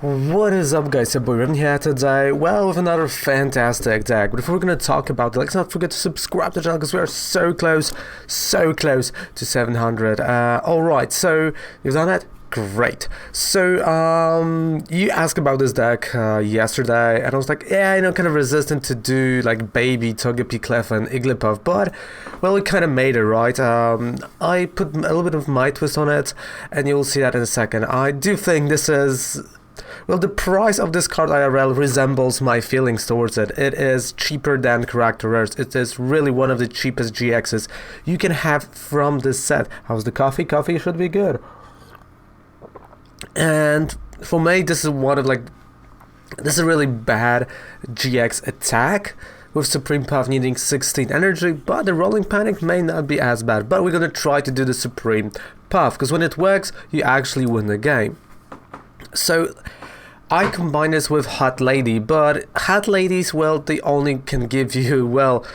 What is up, guys? It's Evelyn here today, well, with another fantastic deck. But before we're going to talk about it, let's not forget to subscribe to the channel because we are so close to 700. Alright, so you've done that? Great. So, you asked about this deck yesterday, and I was like, yeah, kind of resistant to do like baby Togepi Cleffa and Igglybuff, but, well, we kind of made it, right? I put a little bit of my twist on it, and you'll see that in a second. I do think this is... Well, the price of this card IRL resembles my feelings towards it. It is cheaper than character rares. It is really one of the cheapest GXs you can have from this set. How's the coffee? Coffee should be good. And for me, this is this is a really bad GX attack, with Supreme Puff needing 16 energy, but the Rolling Panic may not be as bad. But we're gonna try to do the Supreme Puff, because when it works, you actually win the game. So I combine this with Hot Lady, but Hot Ladies, well, they only can give you, well,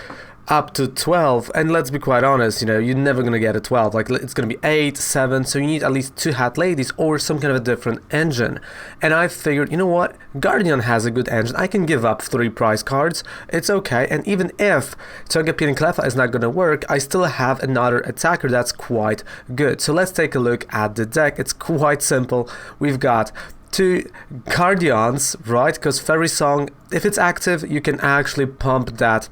up to 12, and let's be quite honest, you're never gonna get a 12, like it's gonna be 8, 7, so you need at least 2 Hot Ladies or some kind of a different engine. And I figured, you know what, Guardian has a good engine, I can give up 3 prize cards, it's okay, and even if Togepi Cleffa is not gonna work, I still have another attacker that's quite good. So let's take a look at the deck. It's quite simple. We've got 2 Guardians, right? Because Fairy Song, if it's active, you can actually pump that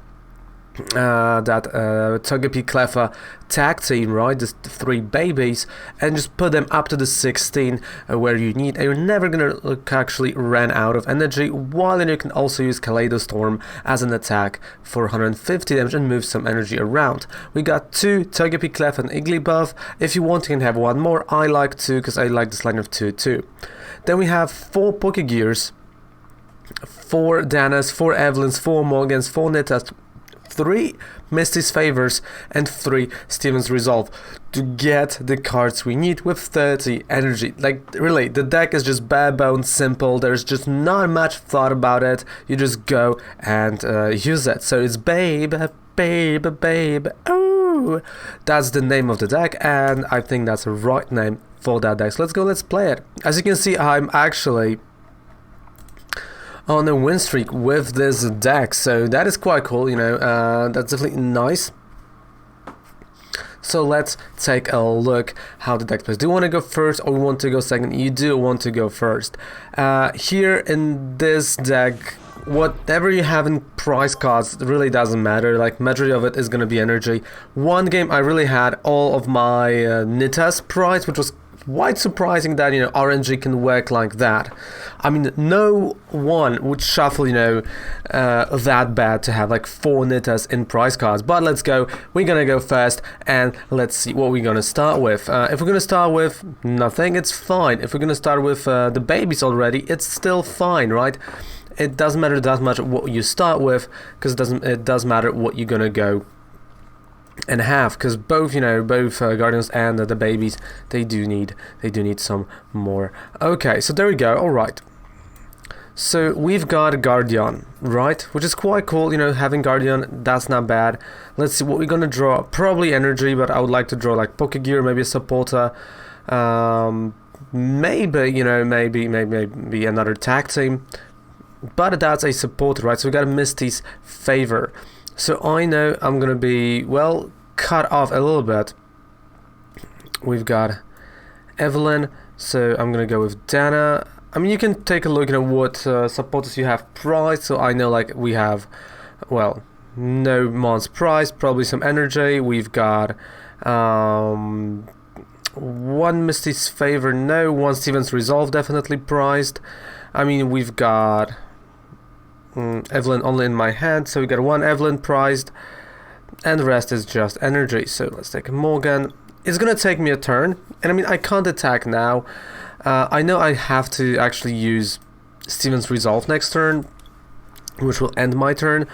Togepi Cleffa tag team, right? The 3 babies, and just put them up to the 16 where you need, and you're never gonna actually run out of energy. While then you can also use Kaleido Storm as an attack for 150 damage and move some energy around. We got 2 Togepi Cleffa and Igglybuff. If you want, you can have 1 more. I like 2 because I like this line of 2 too. Then we have 4 Pokégears, 4 Danas, 4 Evelyns, 4 Morgans, 4 Nitas, 3 Misty's Favors, and 3 Steven's Resolve to get the cards we need with 30 energy. Like, really, the deck is just bare bones simple. There's just not much thought about it. You just go and use it. So it's Babe, oh, that's the name of the deck, and I think that's the right name for that deck. So let's go, let's play it. As you can see, I'm actually on a win streak with this deck, so that is quite cool, that's definitely nice. So let's take a look how the deck plays. Do you want to go first or want to go second? You do want to go first. Here in this deck, whatever you have in prize cards really doesn't matter. Like, majority of it is gonna be energy. One game I really had all of my Nita's prize, which was quite surprising that RNG can work like that. I mean, no one would shuffle that bad to have like 4 Nitas in prize cards. But let's go. We're gonna go first, and let's see what we're gonna start with. If we're gonna start with nothing, it's fine. If we're gonna start with the babies already, it's still fine, right? It doesn't matter that much what you start with, because it does matter what you're gonna go and have, because both Guardians and the babies, they do need some more. Okay, so there we go. All right, so we've got a Guardian, right, which is quite cool. Having Guardian, that's not bad. Let's see what we're gonna draw. Probably energy, but I would like to draw like Pokégear, maybe a supporter, maybe maybe another tag team, but that's a supporter, right? So we got a Misty's Favor. So I know I'm gonna be, well, cut off a little bit. We've got Evelyn, so I'm gonna go with Dana. I mean, you can take a look at what supporters you have priced. So I know, like, we have, well, no Mons price, probably some energy. We've got 1 Misty's Favor, no. 1 Steven's Resolve, definitely priced. I mean, we've got Evelyn only in my hand, so we got 1 Evelyn prized, and the rest is just energy. So let's take a Morgan. It's gonna take me a turn, and I mean, I can't attack now. I know I have to actually use Steven's Resolve next turn, which will end my turn,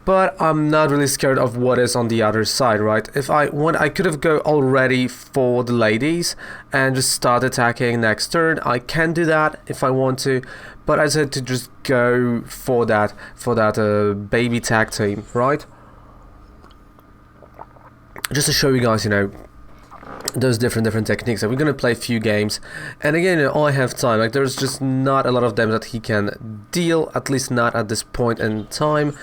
but I'm not really scared of what is on the other side, right? If I want, I could have go already for the ladies and just start attacking next turn. I can do that if I want to, but I said to just go for that baby tag team, right? Just to show you guys, those different techniques, and we're gonna play a few games. And again, you know, I have time. Like, there's just not a lot of damage that he can deal, at least not at this point in time.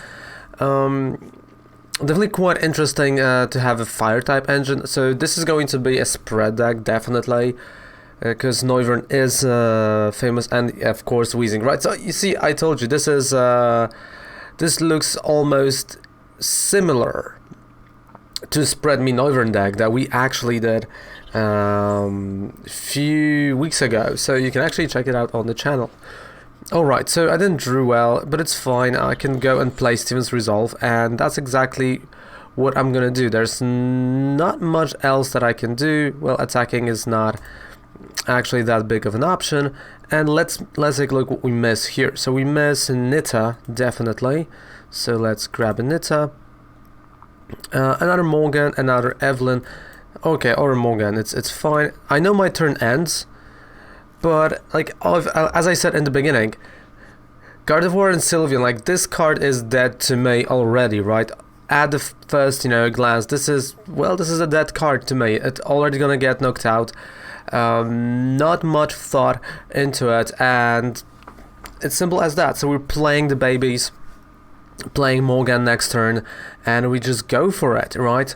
Definitely quite interesting to have a fire type engine. So this is going to be a spread deck, definitely, because Noivern is famous, and of course Weezing, right? So you see, I told you this is this looks almost similar to Spread Me Noivern deck that we actually did few weeks ago, so you can actually check it out on the channel. Alright, so I didn't drew well, but it's fine. I can go and play Steven's Resolve, and that's exactly what I'm gonna do. There's not much else that I can do. Well, attacking is not actually that big of an option, and let's take a look what we miss here. So we miss Nita, definitely, so let's grab a Nita. Another Morgan, another Evelyn. Okay, or a Morgan, it's fine. I know my turn ends, but like as I said in the beginning, Gardevoir and Sylveon, like this card is dead to me already, right? At the first, you know, glance, this is a dead card to me. It's already gonna get knocked out. Not much thought into it, and it's simple as that. So we're playing the babies, playing Morgan next turn, and we just go for it, right?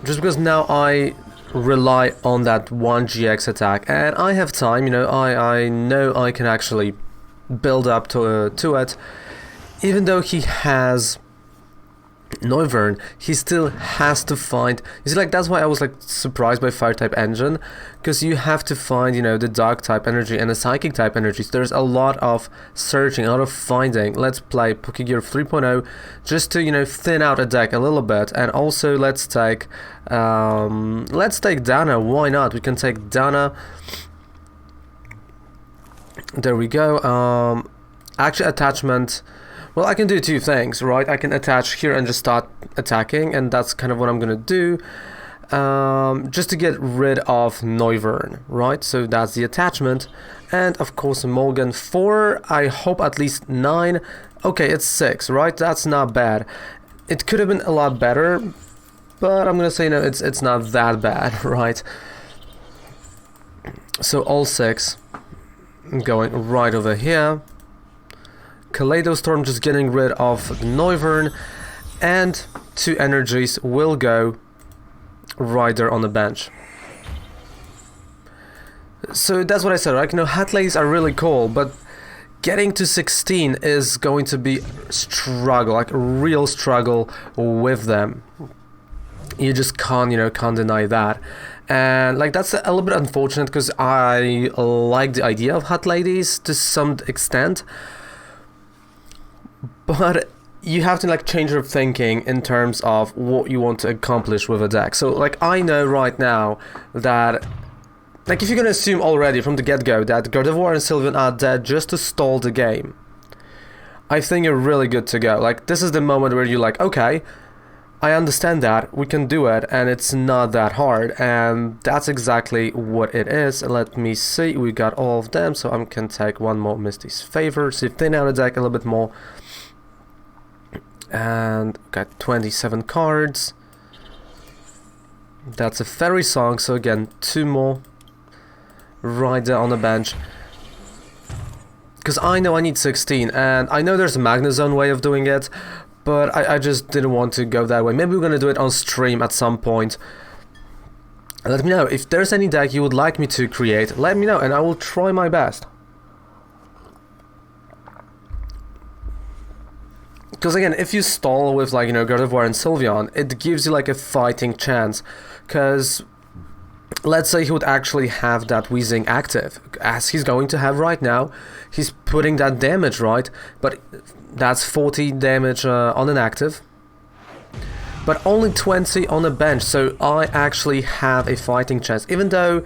Just because now I rely on that one GX attack, and I have time, you know, I know I can actually build up to it. Even though he has Noivern, he still has to find, you see, like that's why I was like surprised by fire type engine, because you have to find, you know, the dark type energy and the psychic type energies. There's a lot of searching, a lot of finding. Let's play Pokégear 3.0 just to, you know, thin out a deck a little bit, and also let's take Dana. Why not? We can take Dana. There we go. Actually, attachment. Well, I can do two things, right? I can attach here and just start attacking, and that's kind of what I'm gonna do, just to get rid of Noivern, right? So that's the attachment, and of course Morgan 4, I hope at least 9. Okay, it's 6, right? That's not bad. It could have been a lot better, but I'm gonna say no, it's not that bad, right? So all 6 going right over here. Kaleido Storm just getting rid of Noivern, and 2 energies will go right there on the bench. So that's what I said, right? You know, hat ladies are really cool, but getting to 16 is going to be struggle, like a real struggle with them. You just can't, you know, can't deny that. And like that's a little bit unfortunate, because I like the idea of hat ladies to some extent. But you have to like change your thinking in terms of what you want to accomplish with a deck. So like I know right now that, like if you're gonna assume already from the get-go that Gardevoir and Sylveon are dead just to stall the game, I think you're really good to go. Like this is the moment where you're like, okay, I understand that, we can do it, and it's not that hard, and that's exactly what it is. Let me see, we got all of them, so I can take one more Misty's Favor, so thin out the deck a little bit more. And got 27 cards. That's a Fairy Song, so again 2 more right there on the bench, because I know I need 16, and I know there's a Magnezone way of doing it, but I just didn't want to go that way. Maybe we're gonna do it on stream at some point. Let me know if there's any deck you would like me to create. Let me know, and I will try my best. Because again, if you stall with, like, you know, Gardevoir and Sylveon, it gives you like a fighting chance. Because let's say he would actually have that Weezing active, as he's going to have right now. He's putting that damage, right? But that's 40 damage on an active, but only 20 on a bench. So I actually have a fighting chance, even though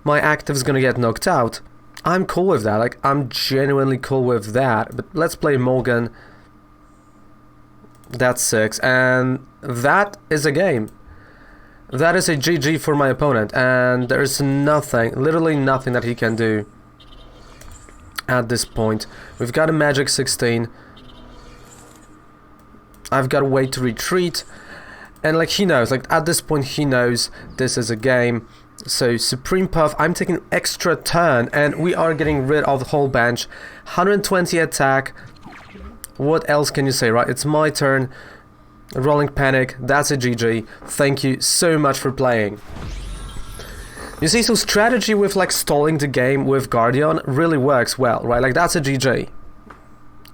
my active is gonna get knocked out. I'm cool with that. Like, I'm genuinely cool with that. But let's play Morgan. That's 6, and that is a game. That is a GG for my opponent, and there is nothing, literally nothing that he can do at this point. We've got a Magic 16. I've got a way to retreat, And like he knows, like at this point he knows this is a game. So Supreme Puff, I'm taking extra turn, and we are getting rid of the whole bench. 120 attack. What else can you say, right? It's my turn. Rolling Panic, that's a GG. Thank you so much for playing. You see, so strategy with like stalling the game with Guardian really works well, right? Like that's a GG.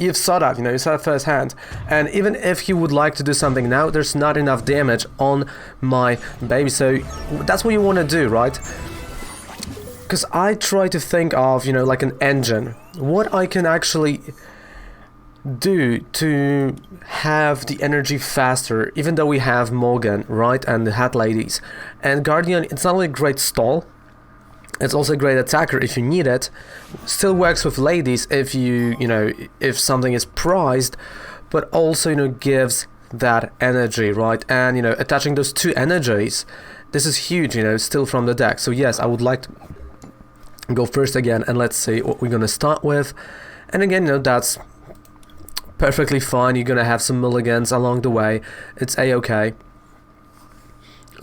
You've saw that, you know, you saw it firsthand. And even if he would like to do something now, there's not enough damage on my baby. So that's what you want to do, right? Because I try to think of, you know, like an engine. What I can actually do to have the energy faster, even though we have Morgan, right, and the Hat Ladies. And Guardian, it's not only a great stall, it's also a great attacker if you need it. Still works with ladies if you know, if something is prized, but also, you know, gives that energy, right? And, you know, attaching those two energies, this is huge, you know, still from the deck. So yes, I would like to go first again, and let's see what we're gonna start with. And again, you know, that's perfectly fine. You're gonna have some mulligans along the way. It's a-okay.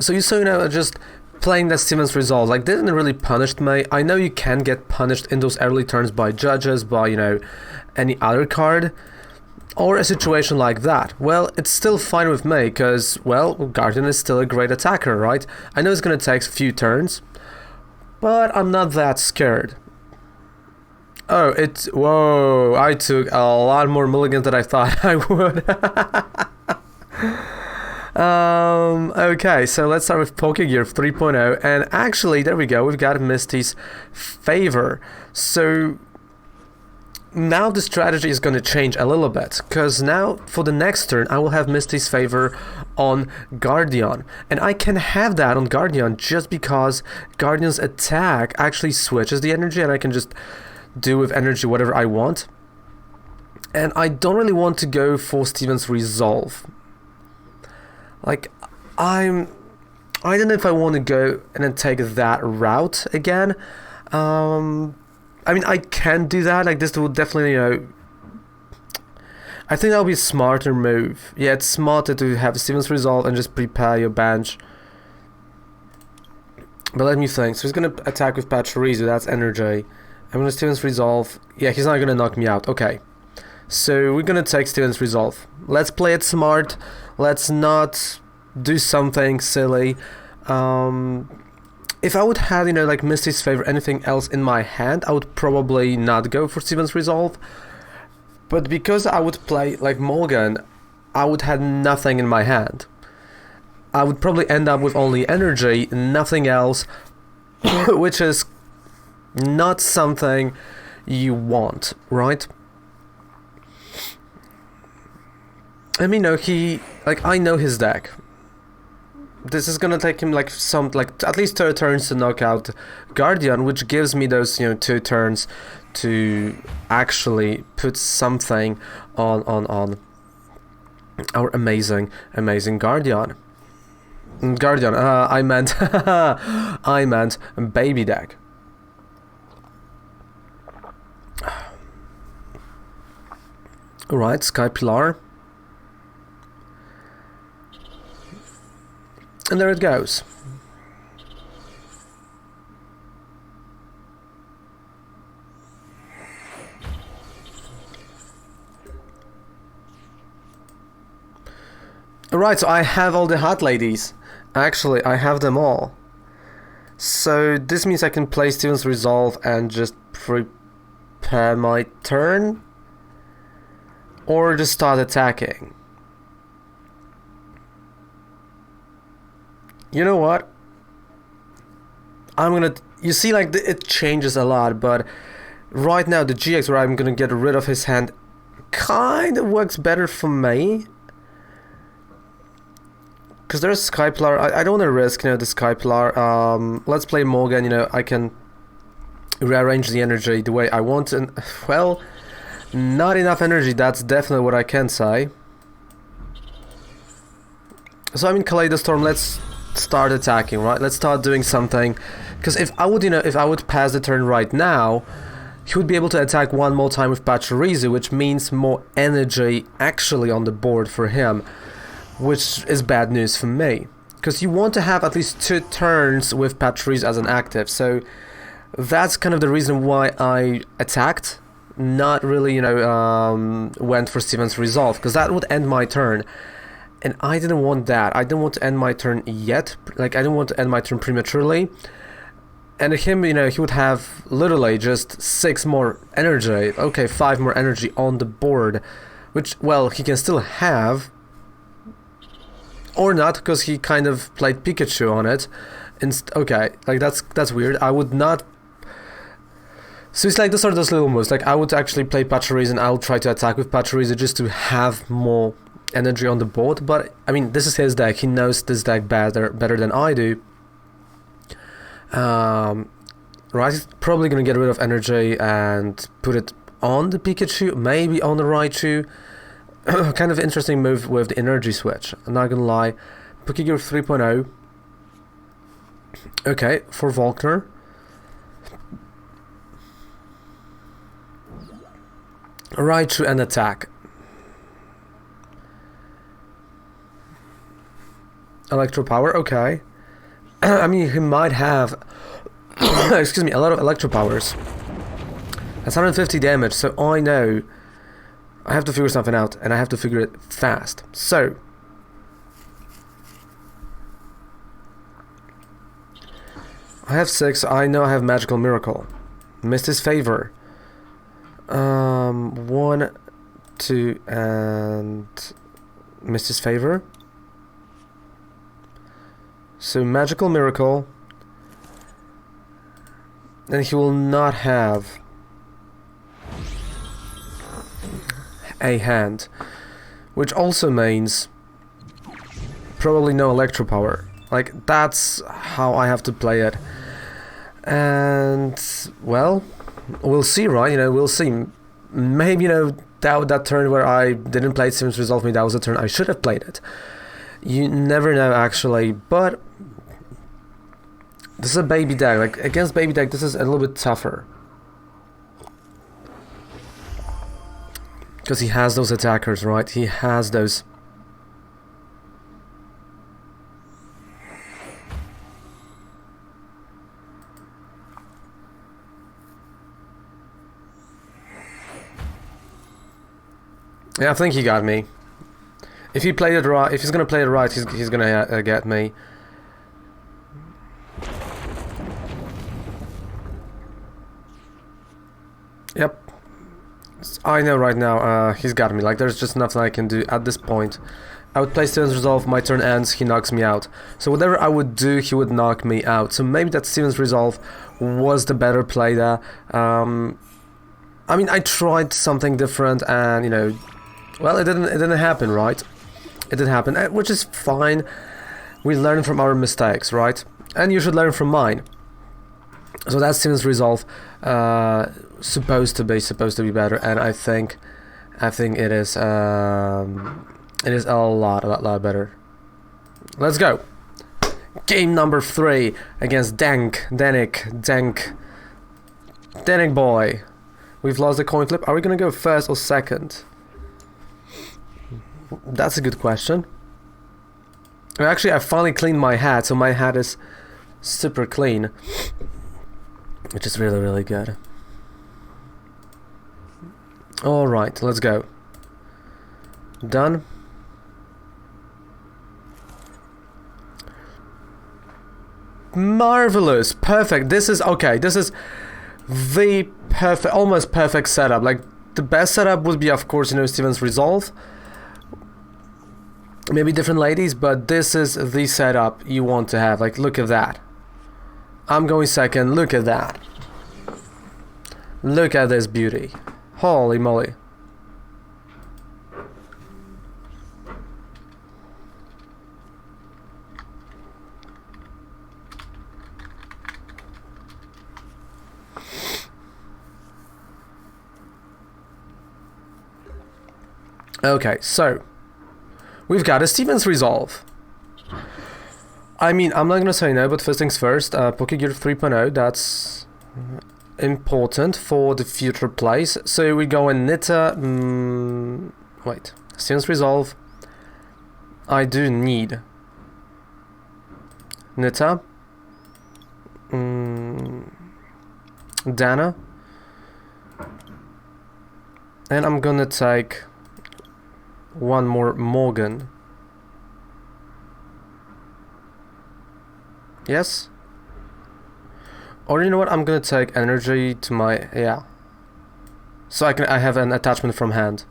So you saw, you know, just playing that Steven's Resolve, like, didn't really punish me. I know you can get punished in those early turns by judges, by, you know, any other card, or a situation like that. Well, it's still fine with me, because, well, Guardian is still a great attacker, right? I know it's gonna take a few turns, but I'm not that scared. Oh, it's... Whoa, I took a lot more mulligans than I thought I would. Okay, so let's start with Pokégear 3.0, and actually, there we go, we've got Misty's Favor. So now the strategy is going to change a little bit, because now for the next turn I will have Misty's Favor on Guardian, and I can have that on Guardian just because Guardian's attack actually switches the energy, and I can just do with energy whatever I want. And I don't really want to go for Steven's Resolve. Like, I don't know if I want to go and then take that route again. I mean, I can do that. Like, this will definitely, you know, I think that would be a smarter move. Yeah, it's smarter to have Steven's Resolve and just prepare your bench. But let me think. So he's going to attack with Pachirisu. That's energy. I'm going to Steven's Resolve. Yeah, he's not going to knock me out. Okay. So we're going to take Steven's Resolve. Let's play it smart. Let's not do something silly. If I would have, you know, like Misty's Favor, anything else in my hand, I would probably not go for Steven's Resolve. But because I would play like Morgan, I would have nothing in my hand. I would probably end up with only energy, nothing else, which is not something you want, right? I mean, no, I know his deck. This is gonna take him like at least 2 turns to knock out Guardian, which gives me those, you know, 2 turns to actually put something on our amazing Guardian. I meant baby deck. Alright, Sky Pilar. And there it goes. Alright, so I have all the Hot Ladies. Actually, I have them all. So this means I can play Steven's Resolve and just prepare my turn? Or just start attacking? You know what? I'm gonna... You see, like, it changes a lot, but right now the GX where I'm gonna get rid of his hand kind of works better for me. Because there's Sky Pilar. I don't want to risk, you know, the Sky Pilar. Let's play Morgan, you know, I can rearrange the energy the way I want, and, well, not enough energy, that's definitely what I can say. So I'm in Kaleidostorm, let's start attacking, right? Let's start doing something. Because if I would, you know, if I would pass the turn right now, he would be able to attack one more time with Pachirisu, which means more energy actually on the board for him. which is bad news for me, because you want to have at least 2 turns with Patrice as an active, so that's kind of the reason why I attacked, not really, went for Steven's Resolve, because that would end my turn, and I didn't want that. I didn't want to end my turn yet, like I didn't want to end my turn prematurely, and him, he would have literally just 6 more energy, okay, 5 more energy on the board, which, well, he can still have, or not, because he kind of played Pikachu on it. Okay, like that's weird. I would not. So it's like those are those little moves. Like I would actually play Pachirisu and I'll try to attack with Pachirisu just to have more energy on the board. But I mean, this is his deck. He knows this deck better than I do. Right, he's probably gonna get rid of energy and put it on the Pikachu, maybe on the Raichu. Kind of interesting move with the energy switch, I'm not gonna lie. Pokégear 3.0. Okay, for Volkner. Raichu and attack. Electro power, okay. I mean, he might have excuse me, a lot of electro powers. That's 150 damage, so I know I have to figure something out, and I have to figure it fast. So, I have 6. I know I have Magical Miracle. Misty's Favor. 1, 2, and Misty's Favor. So Magical Miracle, and he will not have a hand, which also means probably no Electro Power. Like, that's how I have to play it. And, well, we'll see, right? We'll see. Maybe, that turn where I didn't play Steven's Resolve, maybe that was a turn I should have played it. You never know, actually, but this is a baby deck. Like, against baby deck, this is a little bit tougher. Because he has those attackers, right? He has those. Yeah, I think he got me. If he played it right, if he's gonna play it right, he's gonna get me. Yep. I know right now, he's got me. Like, there's just nothing I can do at this point. I would play Steven's Resolve, my turn ends, he knocks me out. So whatever I would do, he would knock me out. So maybe that Steven's Resolve was the better play there. I mean, I tried something different, and well, it didn't happen, right? It didn't happen, which is fine. We learn from our mistakes, right? And you should learn from mine. So that's Steven's Resolve. Supposed to be better, and I think it is a lot better. Let's go. Game number 3 against Danik boy. We've lost the coin flip. Are we gonna go first or second? That's a good question. Actually, I finally cleaned my hat, so my hat is super clean, which is really good. Alright, let's go. Done. Marvelous. Perfect. This is okay. This is the perfect, almost perfect setup. Like, the best setup would be, of course, Steven's Resolve. Maybe different ladies, but this is the setup you want to have. Like, look at that. I'm going second. Look at that. Look at this beauty. Holy moly. Okay, so we've got a Steven's Resolve. I mean, I'm not gonna say no, but first things first, Pokégear 3.0, that's important for the future plays. So we go in Nita, wait, Steven's Resolve, I do need Nita, Dana, and I'm gonna take one more Morgan. Yes? Or you know what, I'm gonna take energy to my, yeah. So I have an attachment from hand.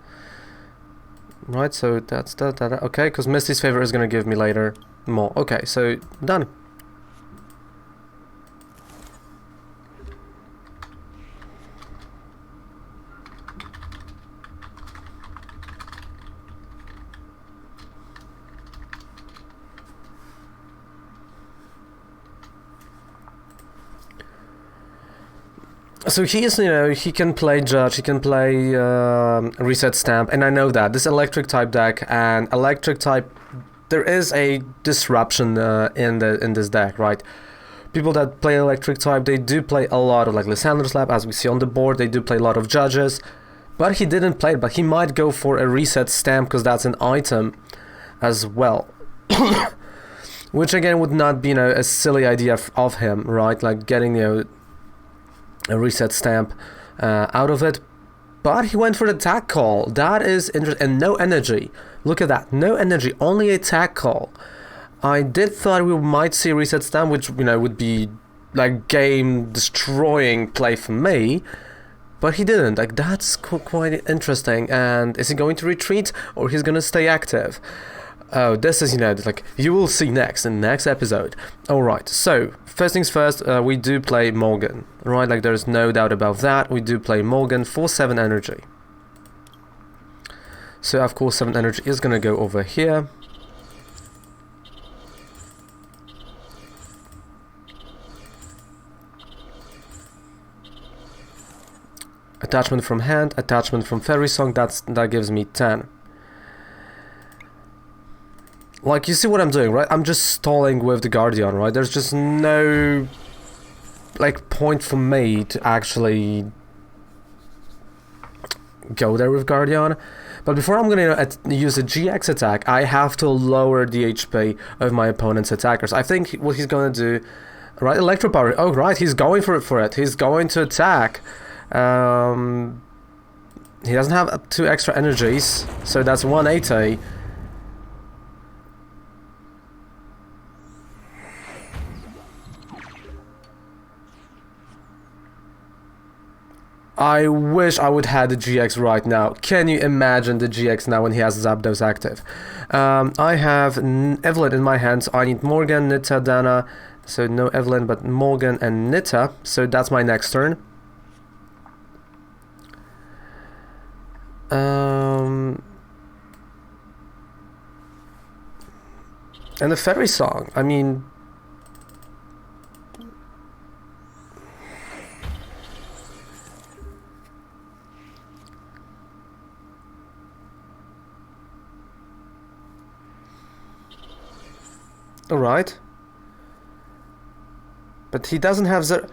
Right, so that's that, okay, because Misty's favor is gonna give me later more. Okay, so done. So he is, you know, he can play Judge, he can play Reset Stamp, and I know that. This electric type deck, and electric type, there is a disruption in this deck, right? People that play electric type, they do play a lot of like Lysandre Slap, as we see on the board, they do play a lot of Judges, but he didn't play it, but he might go for a Reset Stamp, because that's an item as well. Which again would not be, you know, a silly idea of him, right? Like getting, you know, a Reset Stamp out of it, but he went for the attack call. That is interesting, and no energy. Look at that, no energy, only attack call. I did thought we might see a Reset Stamp, which, you know, would be like game destroying play for me, but he didn't. Like, that's quite interesting. And is he going to retreat, or he's gonna stay active? Oh, this is, you know, like, you will see next in the next episode. Alright, so, first things first, we do play Morgan, right? Like, there's no doubt about that. We do play Morgan for 7 energy. So, of course, 7 energy is gonna go over here. Attachment from hand, attachment from Fairy Song, that gives me 10. Like, you see what I'm doing, right? I'm just stalling with the Guardian, right? There's just no, like, point for me to actually go there with Guardian. But before I'm gonna use a GX attack, I have to lower the HP of my opponent's attackers. I think what he's gonna do, right? Electro Power. Oh, right, he's going for it. He's going to attack. He doesn't have 2 extra energies, so that's 180. I wish I would have the GX right now. Can you imagine the GX now when he has Zapdos active? I have Evelyn in my hands. I need Morgan, Nita, Dana. So no Evelyn, but Morgan and Nita. So that's my next turn. And the Fairy Song. I mean... Alright. But he doesn't have the...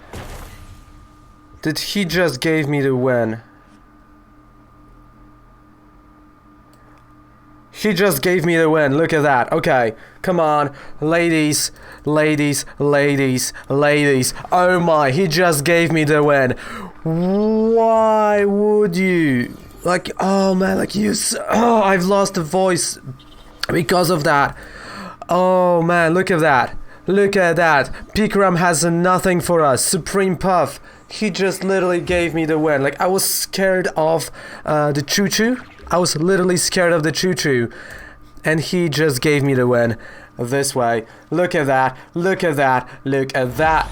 Did he just gave me the win? He just gave me the win, look at that. Okay, come on, ladies, ladies, ladies, ladies. Oh my, he just gave me the win. Why would you? Like, oh man, like you... Oh, I've lost the voice because of that. Oh man, look at that. Look at that. Pikaram has nothing for us. Supreme Puff. He just literally gave me the win. Like, I was scared of the Choo-Choo. I was literally scared of the Choo-Choo. And he just gave me the win. This way. Look at that. Look at that. Look at that.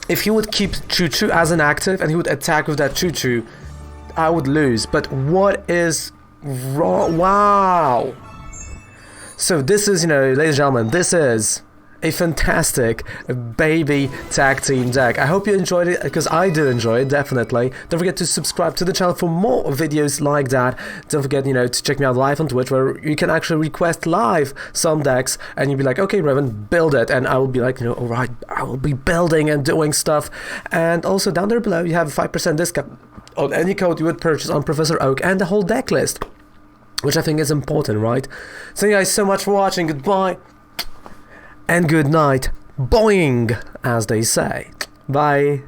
If he would keep Choo-Choo as an active and he would attack with that Choo-Choo, I would lose. But what is wrong? Wow. So this is, you know, ladies and gentlemen, this is a fantastic baby tag team deck. I hope you enjoyed it, because I do enjoy it, definitely. Don't forget to subscribe to the channel for more videos like that. Don't forget, you know, to check me out live on Twitch, where you can actually request live some decks, and you'll be like, okay, Revan, build it, and I will be like, you know, alright, I will be building and doing stuff. And also down there below, you have a 5% discount on any code you would purchase on Professor Oak and the whole deck list. which I think is important, right? So thank you guys so much for watching. Goodbye and good night. Boing, as they say. Bye.